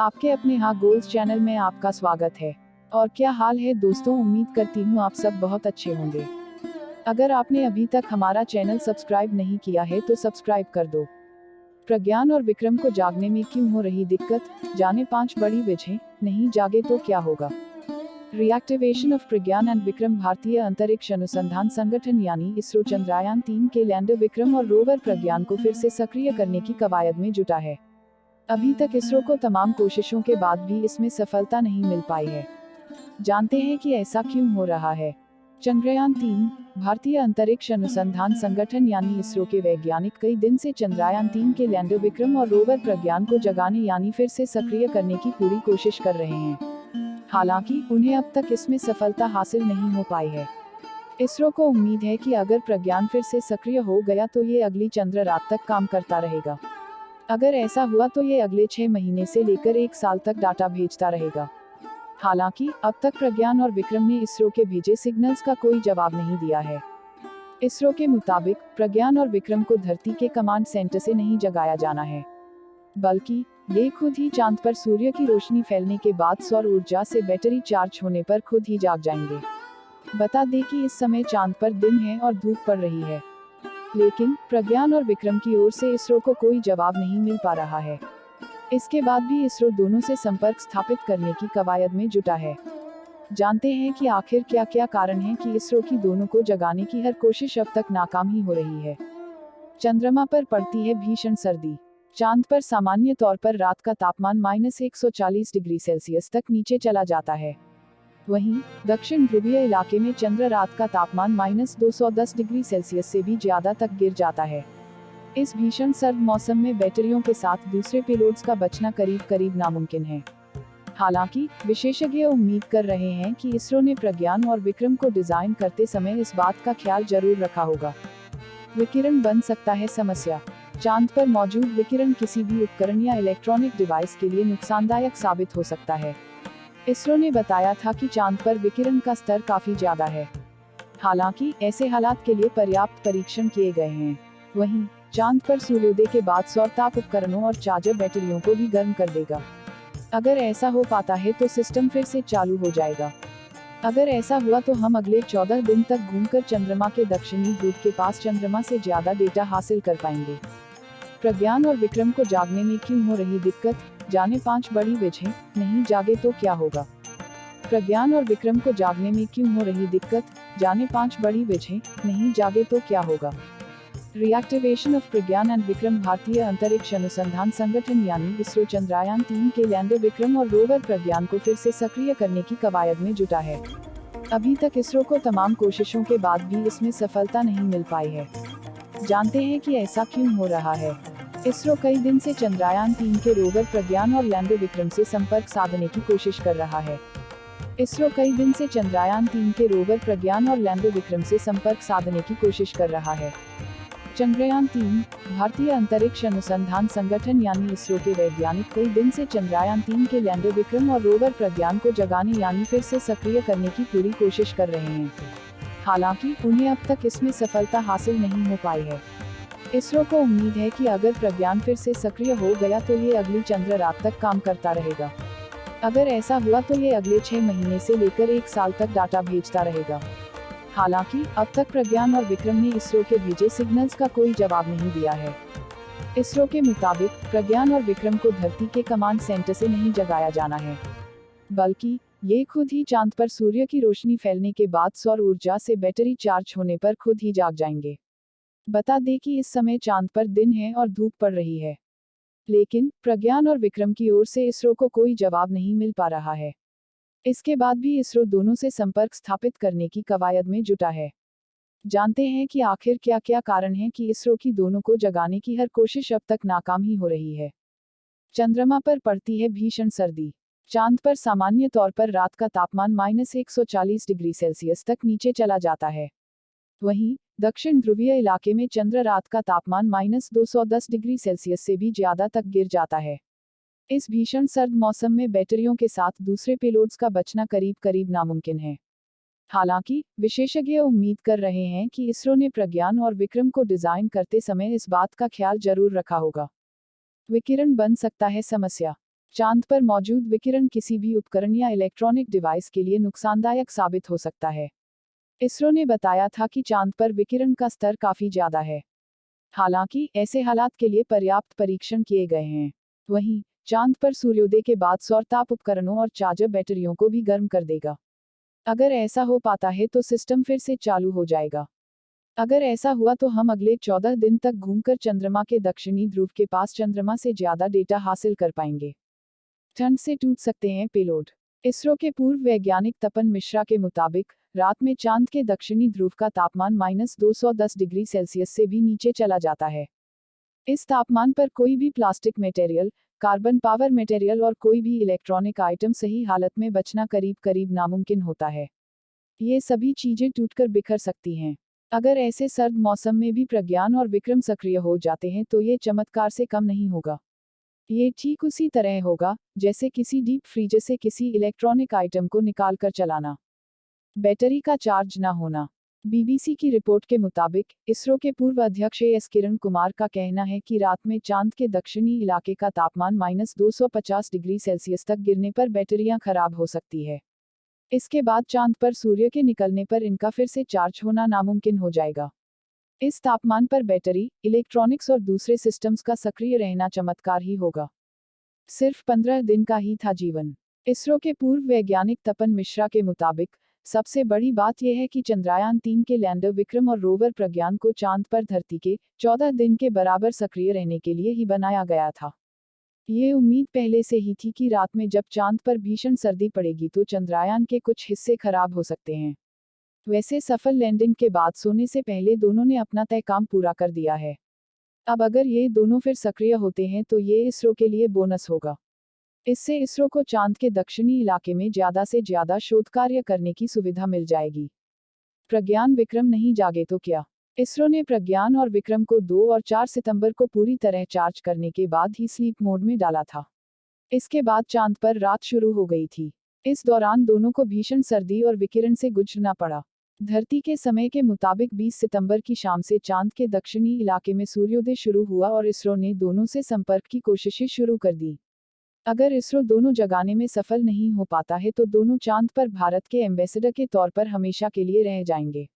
आपके अपने हाँ गोल्स चैनल में आपका स्वागत है। और क्या हाल है दोस्तों, उम्मीद करती हूँ आप सब बहुत अच्छे होंगे। अगर आपने अभी तक हमारा चैनल सब्सक्राइब नहीं किया है तो सब्सक्राइब कर दो। प्रज्ञान और विक्रम को जागने में क्यों हो रही दिक्कत, जाने 5 बड़ी वजह, नहीं जागे तो क्या होगा। Reactivation of Pragyan and Vikram. भारतीय अंतरिक्ष अनुसंधान संगठन यानी इसरो चंद्रयान 3 के लैंडर विक्रम और रोवर प्रज्ञान को फिर से सक्रिय करने की कवायद में जुटा है। अभी तक इसरो को तमाम कोशिशों के बाद भी इसमें सफलता नहीं मिल पाई है। जानते हैं कि ऐसा क्यों हो रहा है। चंद्रयान 3। भारतीय अंतरिक्ष अनुसंधान संगठन यानी इसरो के वैज्ञानिक कई दिन से चंद्रयान 3 के लैंडर विक्रम और रोवर प्रज्ञान को जगाने यानी फिर से सक्रिय करने की पूरी कोशिश कर रहे हैं। हालांकि उन्हें अब तक इसमें सफलता हासिल नहीं हो पाई है। इसरो को उम्मीद है कि अगर प्रज्ञान फिर से सक्रिय हो गया तो ये अगली चंद्र रात तक काम करता रहेगा। अगर ऐसा हुआ तो ये अगले 6 महीने से लेकर 1 साल तक डाटा भेजता रहेगा। हालांकि अब तक प्रज्ञान और विक्रम ने इसरो के भेजे सिग्नल्स का कोई जवाब नहीं दिया है। इसरो के मुताबिक प्रज्ञान और विक्रम को धरती के कमांड सेंटर से नहीं जगाया जाना है, बल्कि ये खुद ही चांद पर सूर्य की रोशनी फैलने के बाद सौर ऊर्जा से बैटरी चार्ज होने पर खुद ही जाग जाएंगे। बता दें कि इस समय चांद पर दिन है और धूप पड़ रही है, लेकिन प्रज्ञान और विक्रम की ओर से इसरो को कोई जवाब नहीं मिल पा रहा है। इसके बाद भी इसरो दोनों से संपर्क स्थापित करने की कवायद में जुटा है। जानते हैं कि आखिर क्या क्या कारण है कि इसरो की दोनों को जगाने की हर कोशिश अब तक नाकाम ही हो रही है। चंद्रमा पर पड़ती है भीषण सर्दी। चांद पर सामान्य तौर पर रात का तापमान -140 डिग्री सेल्सियस तक नीचे चला जाता है। वहीं दक्षिण ध्रुवीय इलाके में चंद्र रात का तापमान -210 डिग्री सेल्सियस से भी ज्यादा तक गिर जाता है। इस भीषण सर्द मौसम में बैटरियों के साथ दूसरे पेलोड्स का बचना करीब करीब नामुमकिन है। हालांकि विशेषज्ञ उम्मीद कर रहे हैं कि इसरो ने प्रज्ञान और विक्रम को डिजाइन करते समय इस बात का ख्याल जरूर रखा होगा। विकिरण बन सकता है समस्या। चांद पर मौजूद विकिरण किसी भी उपकरण या इलेक्ट्रॉनिक डिवाइस के लिए नुकसानदायक साबित हो सकता है। इसरो ने बताया था कि चांद पर विकिरण का स्तर काफी ज्यादा है। हालांकि ऐसे हालात के लिए पर्याप्त परीक्षण किए गए हैं। वहीं चांद पर सूर्योदय के बाद सौर ताप उपकरणों और चार्जर बैटरियों को भी गर्म कर देगा। अगर ऐसा हो पाता है तो सिस्टम फिर से चालू हो जाएगा। अगर ऐसा हुआ तो हम अगले 14 दिन तक घूमकर चंद्रमा के दक्षिणी ध्रुव के पास चंद्रमा से ज्यादा डेटा हासिल कर पाएंगे। प्रज्ञान और विक्रम को जागने में क्यों हो रही दिक्कत, जाने 5 बड़ी वजह, नहीं जागे तो क्या होगा। प्रज्ञान और विक्रम को जागने में क्यों हो रही दिक्कत, जाने 5 बड़ी वजह, नहीं जागे तो क्या होगा। Reactivation of Pragyan and Vikram. भारतीय अंतरिक्ष अनुसंधान संगठन यानी इसरो चंद्रयान 3 के लैंडर विक्रम और रोवर प्रज्ञान को फिर से सक्रिय करने की कवायद में जुटा है। अभी तक इसरो को तमाम कोशिशों के बाद भी इसमें सफलता नहीं मिल पाई है। जानते हैं कि ऐसा क्यों हो रहा है। इसरो कई दिन से चंद्रयान 3 के रोवर प्रज्ञान और लैंडर विक्रम से संपर्क साधने की कोशिश कर रहा है। इसरो कई दिन से चंद्रयान 3 के रोवर प्रज्ञान और लैंडर विक्रम से संपर्क साधने की कोशिश कर रहा है। चंद्रयान 3। भारतीय अंतरिक्ष अनुसंधान संगठन यानी इसरो के वैज्ञानिक कई दिन से चंद्रयान 3 के लैंडर विक्रम और रोवर प्रज्ञान को जगाने यानी फिर से सक्रिय करने की पूरी कोशिश कर रहे हैं। हालांकि उन्हें अब तक इसमें सफलता हासिल नहीं हो पाई है। इसरो को उम्मीद है कि अगर प्रज्ञान फिर से सक्रिय हो गया तो ये अगली चंद्र रात तक काम करता रहेगा। अगर ऐसा हुआ तो ये अगले 6 महीने से लेकर 1 साल तक डाटा भेजता रहेगा। हालांकि अब तक प्रज्ञान और विक्रम ने इसरो के भेजे सिग्नल्स का कोई जवाब नहीं दिया है। इसरो के मुताबिक प्रज्ञान और विक्रम को धरती के कमांड सेंटर से नहीं जगाया जाना है, बल्कि ये खुद ही चांद पर सूर्य की रोशनी फैलने के बाद सौर ऊर्जा से बैटरी चार्ज होने पर खुद ही जाग जाएंगे। बता दें कि इस समय चांद पर दिन है और धूप पड़ रही है, लेकिन प्रज्ञान और विक्रम की ओर से इसरो को कोई जवाब नहीं मिल पा रहा है। इसके बाद भी इसरो दोनों से संपर्क स्थापित करने की कवायद में जुटा है। जानते हैं कि आखिर क्या क्या कारण है कि इसरो की दोनों को जगाने की हर कोशिश अब तक नाकाम ही हो रही है। चंद्रमा पर पड़ती है भीषण सर्दी। चांद पर सामान्य तौर पर रात का तापमान -140 डिग्री सेल्सियस तक नीचे चला जाता है। वहीं दक्षिण ध्रुवीय इलाके में चंद्र रात का तापमान -210 डिग्री सेल्सियस से भी ज्यादा तक गिर जाता है। इस भीषण सर्द मौसम में बैटरियों के साथ दूसरे पेलोड्स का बचना करीब करीब नामुमकिन है। हालांकि विशेषज्ञ उम्मीद कर रहे हैं कि इसरो ने प्रज्ञान और विक्रम को डिजाइन करते समय इस बात का ख्याल जरूर रखा होगा। विकिरण बन सकता है समस्या। चांद पर मौजूद विकिरण किसी भी उपकरण या इलेक्ट्रॉनिक डिवाइस के लिए नुकसानदायक साबित हो सकता है। इसरो ने बताया था कि चांद पर विकिरण का स्तर काफी ज्यादा है। हालांकि ऐसे हालात के लिए पर्याप्त परीक्षण किए गए हैं। वहीं चांद पर सूर्योदय के बाद सौर ताप उपकरणों और चार्जर बैटरियों को भी गर्म कर देगा। अगर ऐसा हो पाता है तो सिस्टम फिर से चालू हो जाएगा। अगर ऐसा हुआ तो हम अगले 14 दिन तक घूमकर चंद्रमा के दक्षिणी ध्रुव के पास चंद्रमा से ज्यादा डेटा हासिल कर पाएंगे। ठंड से टूट सकते हैं पेलोड। इसरो के पूर्व वैज्ञानिक तपन मिश्रा के मुताबिक रात में चांद के दक्षिणी ध्रुव का तापमान -210 डिग्री सेल्सियस से भी नीचे चला जाता है। इस तापमान पर कोई भी plastic material, carbon power material और कोई भी इलेक्ट्रॉनिक आइटम सही हालत में बचना करीब करीब नामुमकिन होता है। ये सभी चीजें टूटकर बिखर सकती हैं। अगर ऐसे सर्द मौसम में भी प्रज्ञान और विक्रम सक्रिय हो जाते हैं तो ये चमत्कार से कम नहीं होगा। ये ठीक उसी तरह होगा जैसे किसी डीप फ्रीजर से किसी इलेक्ट्रॉनिक आइटम को निकालकर चलाना। बैटरी का चार्ज न होना। बीबीसी की रिपोर्ट के मुताबिक इसरो के पूर्व अध्यक्ष एस किरण कुमार का कहना है कि रात में चांद के दक्षिणी इलाके का तापमान -250 डिग्री सेल्सियस तक गिरने पर बैटरियां खराब हो सकती है। इसके बाद चांद पर सूर्य के निकलने पर इनका फिर से चार्ज होना नामुमकिन हो जाएगा। इस तापमान पर बैटरी, इलेक्ट्रॉनिक्स और दूसरे सिस्टम्स का सक्रिय रहना चमत्कार ही होगा। सिर्फ 15 दिन का ही था जीवन। इसरो के पूर्व वैज्ञानिक तपन मिश्रा के मुताबिक सबसे बड़ी बात यह है कि चंद्रयान-3 के लैंडर विक्रम और रोवर प्रज्ञान को चांद पर धरती के 14 दिन के बराबर सक्रिय रहने के लिए ही बनाया गया था। ये उम्मीद पहले से ही थी कि रात में जब चांद पर भीषण सर्दी पड़ेगी तो चंद्रयान के कुछ हिस्से खराब हो सकते हैं। वैसे सफल लैंडिंग के बाद सोने से पहले दोनों ने अपना तय काम पूरा कर दिया है। अब अगर ये दोनों फिर सक्रिय होते हैं तो ये इसरो के लिए बोनस होगा। इससे इसरो को चांद के दक्षिणी इलाके में ज्यादा से ज्यादा शोध कार्य करने की सुविधा मिल जाएगी। प्रज्ञान विक्रम नहीं जागे तो क्या? इसरो ने प्रज्ञान और विक्रम को 2 और 4 सितंबर को पूरी तरह चार्ज करने के बाद ही स्लीप मोड में डाला था। इसके बाद चांद पर रात शुरू हो गई थी। इस दौरान दोनों को भीषण सर्दी और विकिरण से गुजरना पड़ा। धरती के समय के मुताबिक 20 सितंबर की शाम से चांद के दक्षिणी इलाके में सूर्योदय शुरू हुआ और इसरो ने दोनों से संपर्क की कोशिशें शुरू कर दी। अगर इसरो दोनों जगाने में सफल नहीं हो पाता है तो दोनों चांद पर भारत के एम्बेसडर के तौर पर हमेशा के लिए रह जाएंगे।